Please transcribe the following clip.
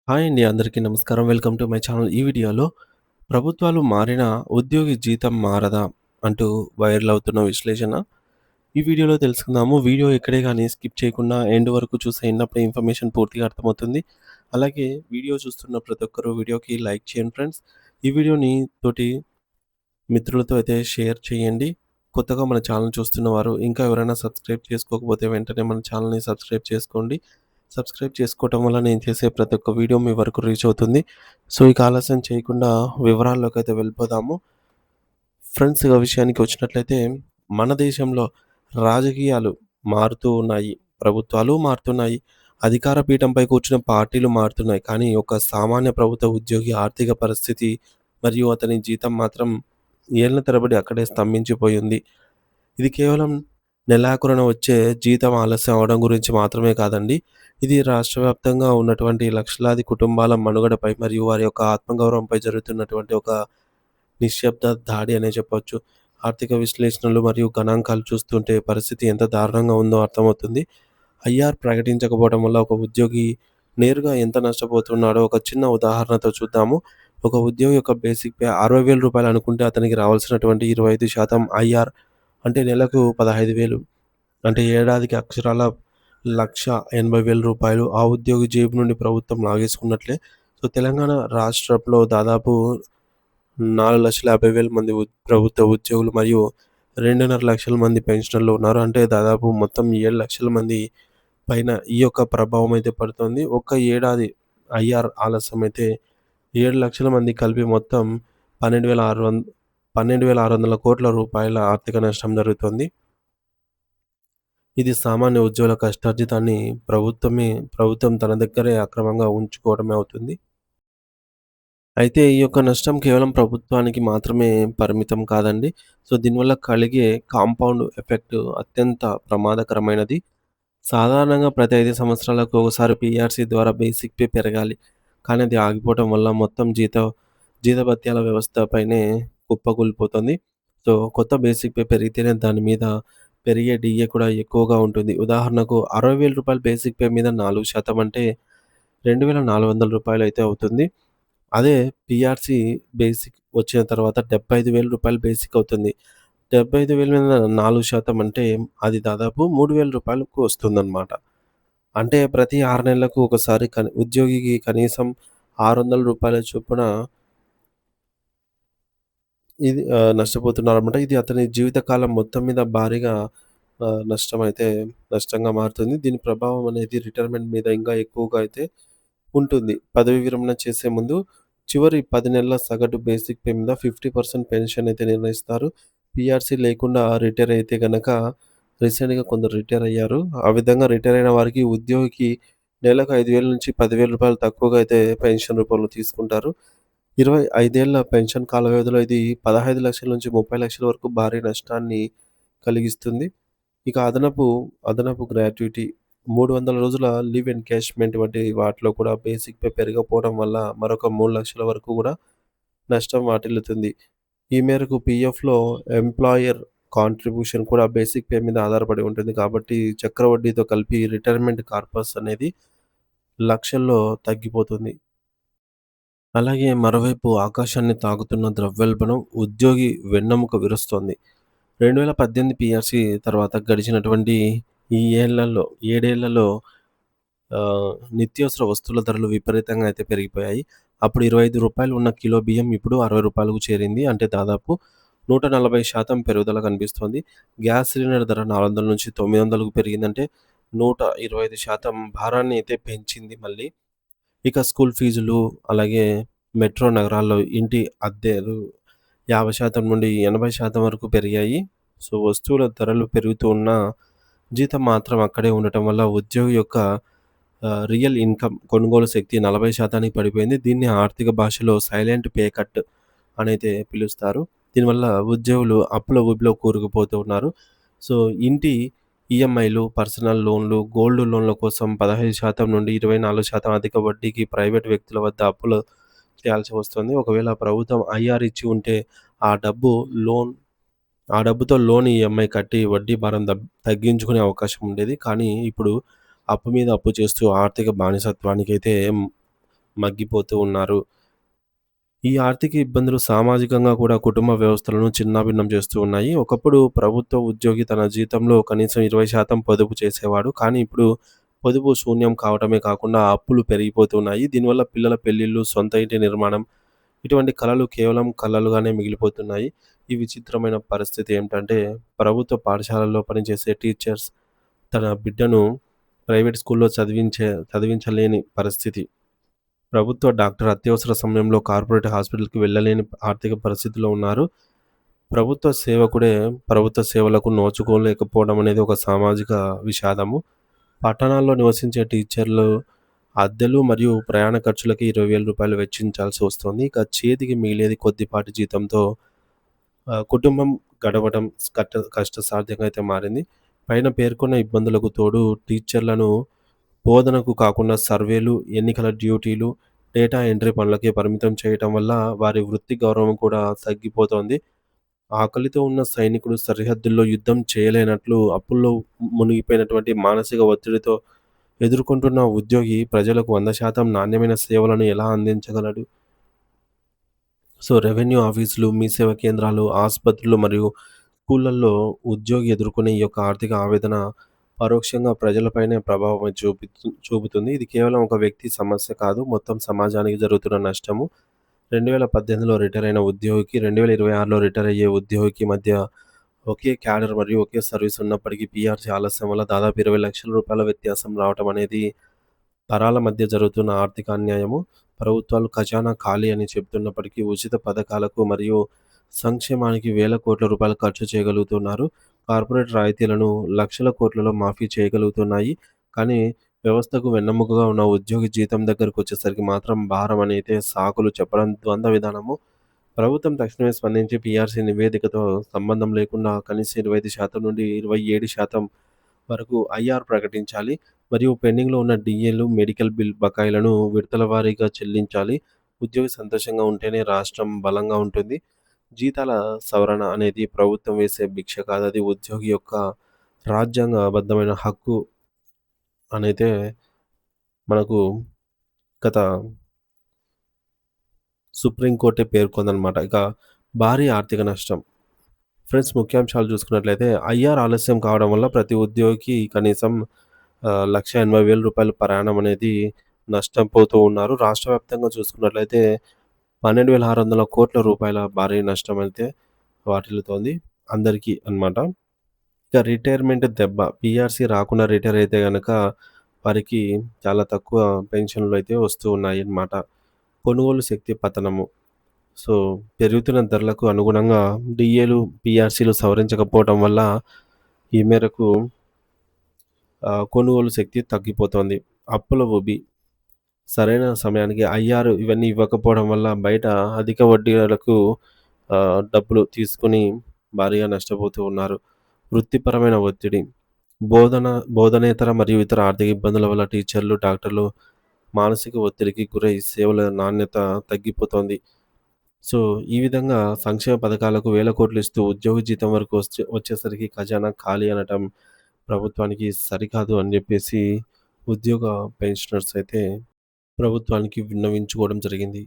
Hi అండి. అందరికీ నమస్కారం. Welcome to my channel. ఈ వీడియోలో ప్రభుత్వాలు మారినా ఉద్యోగి జీతం మారదా అంటూ వైరల్ అవుతున్న విశ్లేషణ ఈ వీడియోలో తెలుసుకుందాము. వీడియో ఎక్కడే గాని స్కిప్ చేయకుండా ఎండ్ వరకు చూసేయండి. అప్పుడే ఇన్ఫర్మేషన్ పూర్తిగా అర్థమవుతుంది. అలాగే వీడియో చూస్తున్న ప్రతి ఒక్కరు వీడియోకి లైక్ చేయండి ఫ్రెండ్స్. ఈ వీడియోని తోటి మిత్రులతో అయితే షేర్ చేయండి. కొత్తగా మన ఛానల్ చూస్తున్న వారు ఇంకా ఎవరైనా సబ్స్క్రైబ్ చేసుకోకపోతే వెంటనే మన ఛానల్‌ని సబ్స్క్రైబ్ చేసుకోండి. సబ్స్క్రైబ్ చేసుకోవటం వల్ల నేను చేసే ప్రతి ఒక్క వీడియో మీ వరకు రీచ్ అవుతుంది. సో, ఇక ఆలస్యం చేయకుండా వివరాల్లోకైతే వెళ్ళిపోదాము. ఫ్రెండ్స్ ఇక విషయానికి వచ్చినట్లయితే మన దేశంలో రాజకీయాలు మారుతూ ఉన్నాయి. ప్రభుత్వాలు మారుతున్నాయి. అధికార పీఠంపై కూర్చున్న పార్టీలు మారుతున్నాయి. కానీ ఒక సామాన్య ప్రభుత్వ ఉద్యోగి ఆర్థిక పరిస్థితి మరియు అతని జీతం మాత్రం ఏళ్ల తరబడి అక్కడే స్తంభించిపోయింది. ఇది కేవలం నెలాఖరున వచ్చే జీతం ఆలస్యం అవ్వడం గురించి మాత్రమే కాదండి. ఇది రాష్ట్ర వ్యాప్తంగా ఉన్నటువంటి లక్షలాది కుటుంబాల మనుగడపై మరియు వారి యొక్క ఆత్మగౌరవంపై జరుగుతున్నటువంటి ఒక నిశ్శబ్ద దాడి అనే చెప్పొచ్చు. ఆర్థిక విశ్లేషణలు మరియు గణాంకాలు చూస్తుంటే పరిస్థితి ఎంత దారుణంగా ఉందో అర్థమవుతుంది. ఐఆర్ ప్రకటించకపోవడం వల్ల ఒక ఉద్యోగి నేరుగా ఎంత నష్టపోతున్నాడో ఒక చిన్న ఉదాహరణతో చూద్దాము. ఒక ఉద్యోగి యొక్క బేసిక్ పే రూ. 60,000 అనుకుంటే అతనికి రావాల్సినటువంటి 25% ఐఆర్ అంటే నెలకు 15,000 అంటే ఏడాదికి అక్షరాల రూ. 1,80,000 ఆ ఉద్యోగి జేబు నుండి ప్రభుత్వం లాగేసుకున్నట్లే. సో, తెలంగాణ రాష్ట్రంలో దాదాపు 4,50,000 మంది ప్రభుత్వ ఉద్యోగులు మరియు 2.5 లక్షల మంది పెన్షనర్లు ఉన్నారు. అంటే దాదాపు మొత్తం 7 లక్షల మంది పైన ఈ యొక్క ప్రభావం అయితే పడుతుంది. ఒక్క ఏడాది ఐఆర్ ఆలస్యమైతే 7 లక్షల మంది కలిపి మొత్తం 12,600 కోట్ల రూపాయల ఆర్థిక నష్టం జరుగుతుంది. ఇది సామాన్య ఉద్యోగుల కష్టార్జితాన్ని ప్రభుత్వం తన దగ్గరే అక్రమంగా ఉంచుకోవడమే అవుతుంది. అయితే ఈ యొక్క నష్టం కేవలం ప్రభుత్వానికి మాత్రమే పరిమితం కాదండి. సో, దీనివల్ల కలిగే కాంపౌండ్ ఎఫెక్ట్ అత్యంత ప్రమాదకరమైనది. సాధారణంగా ప్రతి 5 సంవత్సరాలకు ఒకసారి పీఆర్సీ ద్వారా బేసిక్ పే పెరగాలి. కానీ అది ఆగిపోవటం వల్ల మొత్తం జీతభత్యాల వ్యవస్థపైనే కుప్పకూలిపోతుంది. సో, కొత్త బేసిక్ పే పెరిగితేనే దాని మీద పెరిగే డీఏ కూడా ఎక్కువగా ఉంటుంది. ఉదాహరణకు రూ. 60,000 బేసిక్ పే మీద 4% అంటే రూ. 2,400 అయితే అవుతుంది. అదే పీఆర్సీ బేసిక్ వచ్చిన తర్వాత రూ. 75,000 బేసిక్ అవుతుంది. 75,000 మీద 4% అంటే అది దాదాపు రూ. 3,000కు వస్తుందన్నమాట. అంటే ప్రతి 6 నెలలకు ఒకసారి ఉద్యోగికి కనీసం రూ. 600 చొప్పున ఇది నష్టపోతున్నారన్నమాట. ఇది అతని జీవితకాలం మొత్తం మీద భారీగా నష్టమైతే నష్టంగా మారుతుంది. దీని ప్రభావం అనేది రిటైర్మెంట్ మీద ఇంకా ఎక్కువగా అయితే ఉంటుంది. పదవీ విరమణ చేసే ముందు చివరి 10 నెలల సగటు బేసిక్ పే మీద 50% పెన్షన్ అయితే నిర్ణయిస్తారు. పీఆర్సీ లేకుండా రిటైర్ అయితే గనక రీసెంట్‌గా కొందరు రిటైర్ అయ్యారు. ఆ విధంగా రిటైర్ అయిన వారికి ఉద్యోగికి నెలకు 5,000 నుంచి రూ. 10,000 తక్కువగా అయితే పెన్షన్ రూపంలో తీసుకుంటారు. 25 ఏళ్ల పెన్షన్ కాల వ్యవధిలో ఇది 15,00,000 నుంచి 30,00,000 వరకు భారీ నష్టాన్ని కలిగిస్తుంది. ఇక అదనపు గ్రాట్యుటీ 300 రోజుల లీవ్ ఎన్‌క్యాష్‌మెంట్ వంటి వాటిలో కూడా బేసిక్ పే పెరగకపోవడం వల్ల మరొక 3,00,000 వరకు కూడా నష్టం వాటిల్లుతుంది. ఈ మేరకు పీఎఫ్‌లో ఎంప్లాయర్ కాంట్రిబ్యూషన్ కూడా బేసిక్ పే మీద ఆధారపడి ఉంటుంది. కాబట్టి చక్రవడ్డీతో కలిపి రిటైర్మెంట్ కార్పస్ అనేది లక్షల్లో తగ్గిపోతుంది. అలాగే మరోవైపు ఆకాశాన్ని తాకుతున్న ద్రవ్యోల్బణం ఉద్యోగి వెన్నెముక విరుస్తోంది. 2018 పీఆర్సీ తర్వాత గడిచినటువంటి ఈ 7 ఏళ్లలో నిత్యావసర వస్తువుల ధరలు విపరీతంగా అయితే పెరిగిపోయాయి. అప్పుడు రూ. 25 ఉన్న కిలో బియ్యం ఇప్పుడు రూ. 60కు చేరింది. అంటే దాదాపు 140% పెరుగుదల కనిపిస్తోంది. గ్యాస్ సిలిండర్ ధర 400 నుంచి 900కు పెరిగిందంటే 125% భారాన్ని అయితే పెంచింది మళ్ళీ. ఇక స్కూల్ ఫీజులు, అలాగే మెట్రో నగరాల్లో ఇంటి అద్దెలు 50% నుండి 80% వరకు పెరిగాయి. సో, వస్తువుల ధరలు పెరుగుతూ ఉన్నా, జీతం మాత్రం అక్కడే ఉండటం వల్ల ఉద్యోగి యొక్క రియల్ ఇన్‌కమ్ కొనుగోలు శక్తి 40%కి పడిపోయింది. దీన్ని ఆర్థిక భాషలో సైలెంట్ పే కట్ అనైతే పిలుస్తారు. దీనివల్ల ఉద్యోగులు అప్పుల ఊబిలో కూరుకుపోతూ ఉన్నారు. సో, ఇంటి ఈఎంఐలు, పర్సనల్ లోన్‌లు, గోల్డ్ లోన్‌ల కోసం 15% నుండి 24% అధిక వడ్డీకి ప్రైవేట్ వ్యక్తుల వద్ద అప్పులు చేయాల్సి వస్తుంది. ఒకవేళ ప్రభుత్వం ఐఆర్ ఇచ్చి ఉంటే ఆ డబ్బు లోన్ ఆ డబ్బుతో లోన్ ఈఎంఐ కట్టి వడ్డీ భారం తగ్గించుకునే అవకాశం ఉండేది. కానీ ఇప్పుడు అప్పు మీద అప్పు చేస్తూ ఆర్థిక బానిసత్వానికైతే మగ్గిపోతూ ఉన్నారు. ఈ ఆర్థిక ఇబ్బందులు సామాజికంగా కూడా కుటుంబ వ్యవస్థలను చిన్నాభిన్నం చేస్తూ ఉన్నాయి. ఒకప్పుడు ప్రభుత్వ ఉద్యోగి తన జీతంలో కనీసం 20% పొదుపు చేసేవాడు. కానీ ఇప్పుడు పొదుపు శూన్యం కావటమే కాకుండా అప్పులు పెరిగిపోతున్నాయి. దీనివల్ల పిల్లల పెళ్ళిళ్ళు, సొంత ఇంటి నిర్మాణం ఇటువంటి కలలు కేవలం కలలుగానే మిగిలిపోతున్నాయి. ఈ విచిత్రమైన పరిస్థితి ఏమిటంటే ప్రభుత్వ పాఠశాలల్లో పనిచేసే టీచర్స్ తన బిడ్డను ప్రైవేట్ స్కూల్‌లో చదివించలేని పరిస్థితి. ప్రభుత్వ డాక్టర్ అత్యవసర సమయంలో కార్పొరేట్ హాస్పిటల్‌కి వెళ్ళలేని ఆర్థిక పరిస్థితిలో ఉన్నారు. ప్రభుత్వ సేవకుడే ప్రభుత్వ సేవలకు నోచుకోలేకపోవడం అనేది ఒక సామాజిక విషాదము. పట్టణాల్లో నివసించే టీచర్లు అద్దెలు మరియు ప్రయాణ ఖర్చులకి రూ. 20,000 వెచ్చించాల్సి వస్తుంది. ఇక చేతికి మిగిలేది కొద్దిపాటి జీతంతో కుటుంబం గడవడం కష్టసాధ్యంగా అయితే మారింది. పైన పేర్కొన్న ఇబ్బందులకు తోడు టీచర్లను బోధనకు కాకుండా సర్వేలు, ఎన్నికల డ్యూటీలు, డేటా ఎంట్రీ పనులకే పరిమితం చేయటం వల్ల వారి వృత్తి గౌరవం కూడా తగ్గిపోతోంది. ఆకలితో ఉన్న సైనికుడు సరిహద్దుల్లో యుద్ధం చేయలేనట్లు అప్పుల్లో మునిగిపోయినటువంటి మానసిక ఒత్తిడితో ఎదుర్కొంటున్న ఉద్యోగి ప్రజలకు 100% నాణ్యమైన సేవలను ఎలా అందించగలడు? సో, రెవెన్యూ ఆఫీసులు, మీ సేవా కేంద్రాలు, ఆసుపత్రులు మరియు స్కూళ్ళల్లో ఉద్యోగి ఎదుర్కొనే ఈ యొక్క ఆర్థిక ఆవేదన పరోక్షంగా ప్రజలపైనే ప్రభావం చూపుతుంది. ఇది కేవలం ఒక వ్యక్తి సమస్య కాదు. మొత్తం సమాజానికి జరుగుతున్న నష్టము. 2018లో రిటైర్ అయిన ఉద్యోగికి, 2026లో రిటైర్ అయ్యే ఉద్యోగికి మధ్య ఒకే క్యాడర్ మరియు ఒకే సర్వీస్ ఉన్నప్పటికీ పీఆర్సీ ఆలస్యం వల్ల దాదాపు రూ. 20,00,000 వ్యత్యాసం రావటం అనేది తరాల మధ్య జరుగుతున్న ఆర్థిక అన్యాయము. ప్రభుత్వాలు ఖజానా ఖాళీ అని చెబుతున్నప్పటికీ ఉచిత పథకాలకు మరియు సంక్షేమానికి వేల కోట్ల రూపాయలు ఖర్చు చేయగలుగుతున్నారు. కార్పొరేట్ రాయితీలను లక్షల కోట్లలో మాఫీ చేయగలుగుతున్నాయి. కానీ వ్యవస్థకు వెన్నెముకగా ఉన్న ఉద్యోగి జీతం దగ్గరకొచ్చేసరికి మాత్రం భారం అనైతే సాకులు చెప్పడం ద్వంద్వ విధానము. ప్రభుత్వం తక్షణమే స్పందించి పీఆర్సీ నివేదికతో సంబంధం లేకుండా కనీసం 25% నుండి 27% వరకు ఐఆర్ ప్రకటించాలి. మరియు పెండింగ్‌లో ఉన్న డీఏలు, మెడికల్ బిల్ బకాయిలను విడతల వారీగా చెల్లించాలి. ఉద్యోగి సంతోషంగా ఉంటేనే రాష్ట్రం బలంగా ఉంటుంది. జీతాల సవరణ అనేది ప్రభుత్వం వేసే భిక్ష కాదు. అది ఉద్యోగి యొక్క రాజ్యాంగబద్ధమైన హక్కు అనైతే మనకు గత సుప్రీం కోర్టే పేర్కొందనమాట. ఇక భారీ ఆర్థిక నష్టం. ఫ్రెండ్స్ ముఖ్యాంశాలు చూసుకున్నట్లయితే ఐఆర్ ఆలస్యం కావడం వల్ల ప్రతి ఉద్యోగికి కనీసం రూ. 1,80,000 ప్రయాణం అనేది నష్టపోతూ ఉన్నారు. రాష్ట్ర వ్యాప్తంగా చూసుకున్నట్లయితే రూ. 12,600,00,00,000 భారీ నష్టమైతే వాటిల్లుతోంది అందరికీ అన్నమాట. ఇక రిటైర్మెంట్ దెబ్బ. పీఆర్సీ రాకుండా రిటైర్ అయితే గనక వారికి చాలా తక్కువ పెన్షన్‌లు అయితే వస్తూ ఉన్నాయన్నమాట. కొనుగోలు శక్తి పతనము. సో, పెరుగుతున్న ధరలకు అనుగుణంగా డీఏలు, పీఆర్సీలు సవరించకపోవటం వల్ల ఈ మేరకు కొనుగోలు శక్తి తగ్గిపోతోంది. అప్పుల ఊబి. సరైన సమయానికి ఐఆర్ ఇవన్నీ ఇవ్వకపోవడం వల్ల బయట అధిక వడ్డీలకు డబ్బులు తీసుకొని భారీగా నష్టపోతూ ఉన్నారు. వృత్తిపరమైన ఒత్తిడి. బోధనేతర మరియు ఇతర ఆర్థిక ఇబ్బందుల వల్ల టీచర్లు, డాక్టర్లు మానసిక ఒత్తిడికి గురై సేవల నాణ్యత తగ్గిపోతోంది. సో, ఈ విధంగా సంక్షేమ పథకాలకు వేల కోట్లు ఇస్తూ ఉద్యోగి జీతం వరకు వచ్చేసరికి ఖజానా ఖాళీ అనటం ప్రభుత్వానికి సరికాదు అని జెప్పేసి ఉద్యోగ పెన్షనర్స్ అయితే ప్రభుత్వానికి విన్నవించుకోవడం జరిగింది.